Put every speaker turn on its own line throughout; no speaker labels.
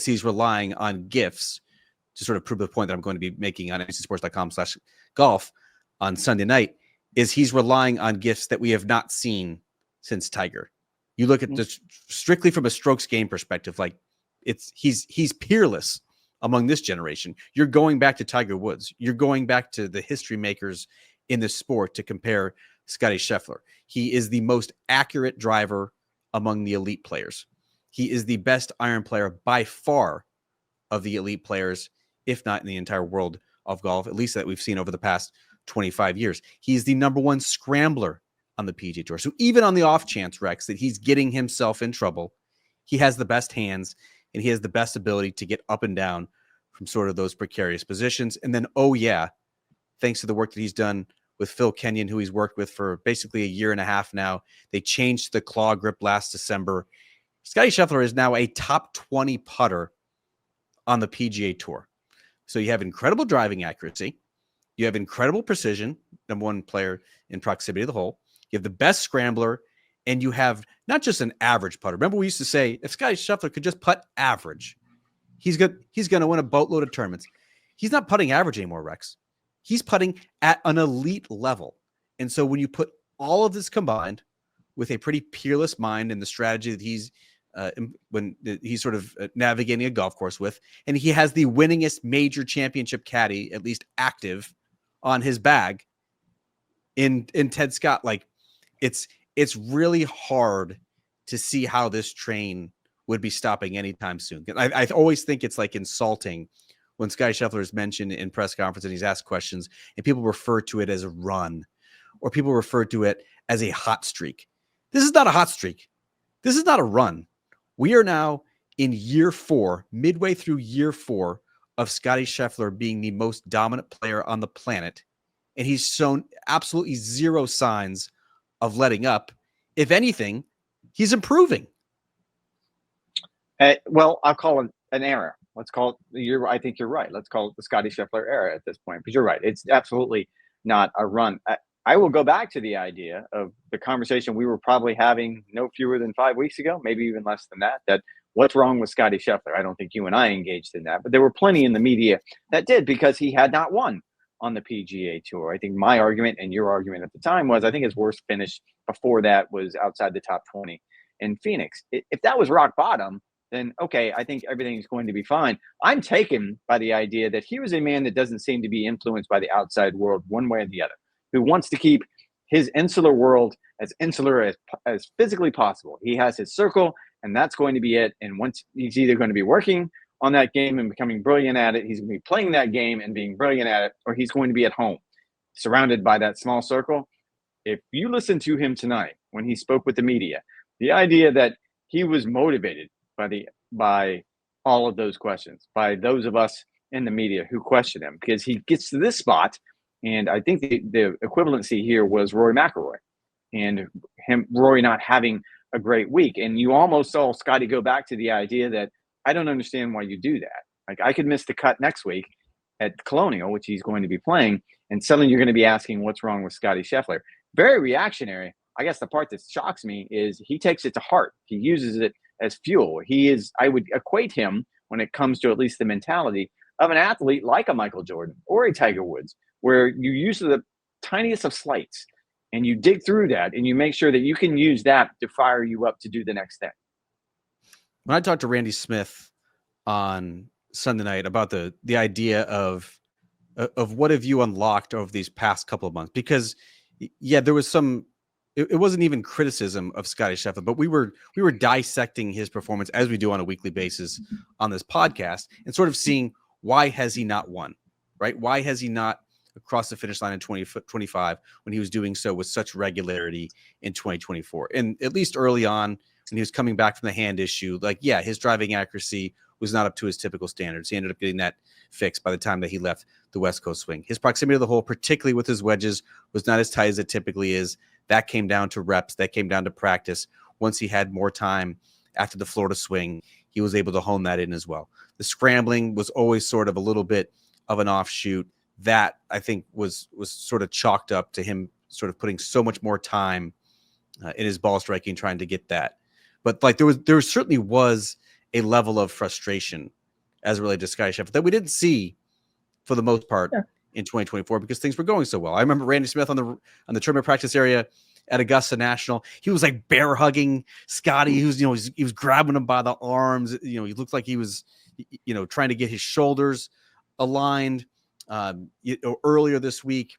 he's relying on gifts to sort of prove the point that I'm going to be making on NBCSports.com/golf on Sunday night, is he's relying on gifts that we have not seen since Tiger. You look at this strictly from a strokes game perspective, like he's peerless among this generation. You're going back to Tiger Woods. You're going back to the history makers in the sport to compare Scotty Scheffler. He is the most accurate driver among the elite players. He is the best iron player by far of the elite players, if not in the entire world of golf, at least that we've seen over the past 25 years. He's the number one scrambler on the PGA Tour. So even on the off chance, Rex, that he's getting himself in trouble, he has the best hands and he has the best ability to get up and down from sort of those precarious positions. And then, oh yeah, thanks to the work that he's done with Phil Kenyon, who he's worked with for basically a year and a half now, they changed the claw grip last December. Scotty Sheffler is now a top 20 putter on the PGA Tour. So you have incredible driving accuracy. You have incredible precision, number one player in proximity to the hole. You have the best scrambler, and you have not just an average putter. Remember, we used to say if Scotty Scheffler could just putt average, he's going to win a boatload of tournaments. He's not putting average anymore, Rex. He's putting at an elite level. And so when you put all of this combined with a pretty peerless mind and the strategy that he's sort of navigating a golf course with, and he has the winningest major championship caddy, at least active, on his bag in Ted Scott, like it's really hard to see how this train would be stopping anytime soon. I always think it's like insulting when Scotty Scheffler is mentioned in press conference and he's asked questions and people refer to it as a run or people refer to it as a hot streak. This is not a hot streak. This is not a run. We are now in year 4, midway through year 4 of Scotty Scheffler being the most dominant player on the planet. And he's shown absolutely zero signs of letting up. If anything, he's improving.
Well, I'll call it an era. Let's call it, I think you're right. Let's call it the Scotty Scheffler era at this point, because you're right. It's absolutely not a run. I will go back to the idea of the conversation we were probably having no fewer than 5 weeks ago, maybe even less than that what's wrong with Scotty Scheffler? I don't think you and I engaged in that, but there were plenty in the media that did, because he had not won on the PGA Tour. I think my argument and your argument at the time was, I think his worst finish before that was outside the top 20 in Phoenix. If that was rock bottom, then okay, I think everything's going to be fine. I'm taken by the idea that he was a man that doesn't seem to be influenced by the outside world one way or the other, who wants to keep his insular world as insular as physically possible. He has his circle, and that's going to be it. And once he's either going to be working on that game and becoming brilliant at it, he's going to be playing that game and being brilliant at it, or he's going to be at home, surrounded by that small circle. If you listen to him tonight when he spoke with the media, the idea that he was motivated by all of those questions, by those of us in the media who question him, because he gets to this spot, and I think the equivalency here was Rory McIlroy and Rory not having a great week. And you almost saw Scotty go back to the idea that, I don't understand why you do that. Like, I could miss the cut next week at Colonial, which he's going to be playing, and suddenly you're going to be asking what's wrong with Scotty Scheffler. Very reactionary. I guess the part that shocks me is he takes it to heart. He uses it as fuel. I would equate him, when it comes to at least the mentality of an athlete like a Michael Jordan or a Tiger Woods, where you use the tiniest of slights and you dig through that and you make sure that you can use that to fire you up to do the next thing.
When I talked to Randy Smith on Sunday night about the idea of what have you unlocked over these past couple of months, because there was some, it wasn't even criticism of Scotty Sheffler, but we were dissecting his performance as we do on a weekly basis on this podcast and sort of seeing, why has he not won, right? Why has he not crossed the finish line in 2025 when he was doing so with such regularity in 2024? And at least early on, when he was coming back from the hand issue, his driving accuracy was not up to his typical standards. He ended up getting that fixed by the time that he left the West Coast swing. His proximity to the hole, particularly with his wedges, was not as tight as it typically is. That came down to reps. That came down to practice. Once he had more time after the Florida swing, he was able to hone that in as well. The scrambling was always sort of a little bit of an offshoot. That, I think, was sort of chalked up to him sort of putting so much more time in his ball striking, trying to get that. But there certainly was a level of frustration as it related to Scotty Sheffler that we didn't see for the most part in 2024 because things were going so well. I remember Randy Smith on the tournament practice area at Augusta National. He was like bear hugging Scotty. He was grabbing him by the arms. He looked like he was, trying to get his shoulders aligned. Earlier this week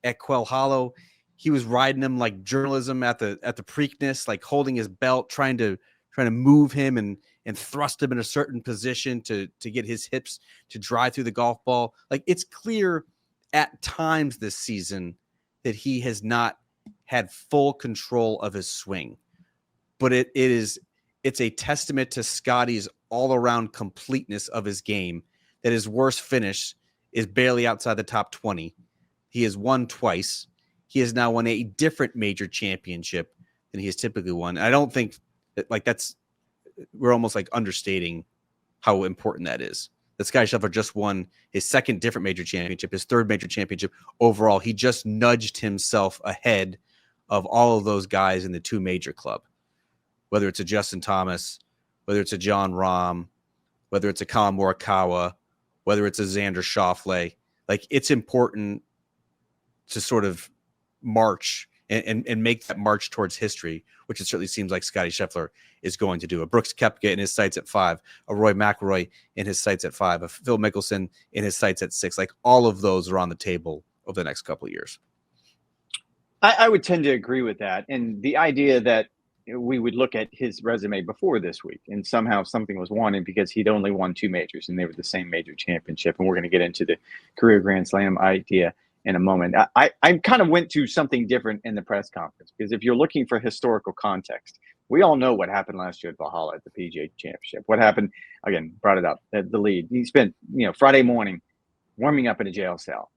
at Quail Hollow, he was riding him like journalism at the Preakness, like holding his belt, trying to move him and thrust him in a certain position to get his hips to drive through the golf ball. Like, it's clear at times this season that he has not had full control of his swing, but it's a testament to Scotty's all around completeness of his game that his worst finish is barely outside the top 20. He has won twice. He has now won a different major championship than he has typically won. And I don't think that we're almost like understating how important that is. That Scotty Sheffler just won his second different major championship, his third major championship overall. He just nudged himself ahead of all of those guys in the two major club, whether it's a Justin Thomas, whether it's a John Rahm, whether it's a Colin Morikawa, whether it's a Xander Schauffele. Like, it's important to sort of march and make that march towards history, which it certainly seems like Scotty Sheffler is going to do. A Brooks Koepka in his sights at 5, a Roy McIlroy in his sights at 5, a Phil Mickelson in his sights at 6. Like, all of those are on the table over the next couple of years.
I would tend to agree with that. And the idea that we would look at his resume before this week and somehow something was won because he'd only won 2 majors and they were the same major championship. And we're going to get into the career Grand Slam idea in a moment. I kind of went to something different in the press conference, because if you're looking for historical context, we all know what happened last year at Valhalla at the PGA Championship. What happened, again, brought it up, at the lead. He spent, Friday morning warming up in a jail cell.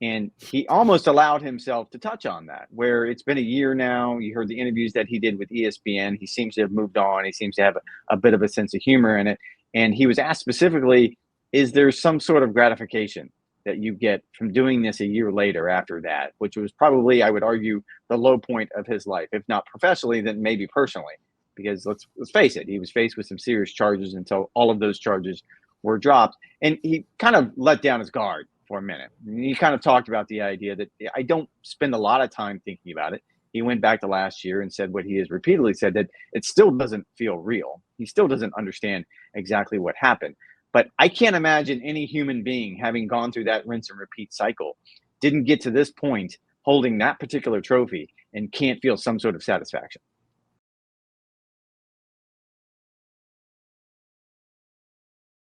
And he almost allowed himself to touch on that, where it's been a year now. You heard the interviews that he did with ESPN. He seems to have moved on. He seems to have a bit of a sense of humor in it. And he was asked specifically, is there some sort of gratification that you get from doing this a year later after that, which was probably, I would argue, the low point of his life, if not professionally, then maybe personally, because let's face it, he was faced with some serious charges until all of those charges were dropped. And he kind of let down his guard for a minute. And he kind of talked about the idea that I don't spend a lot of time thinking about it. He went back to last year and said what he has repeatedly said, that it still doesn't feel real. He still doesn't understand exactly what happened. But I can't imagine any human being, having gone through that rinse and repeat cycle, didn't get to this point holding that particular trophy and can't feel some sort of satisfaction.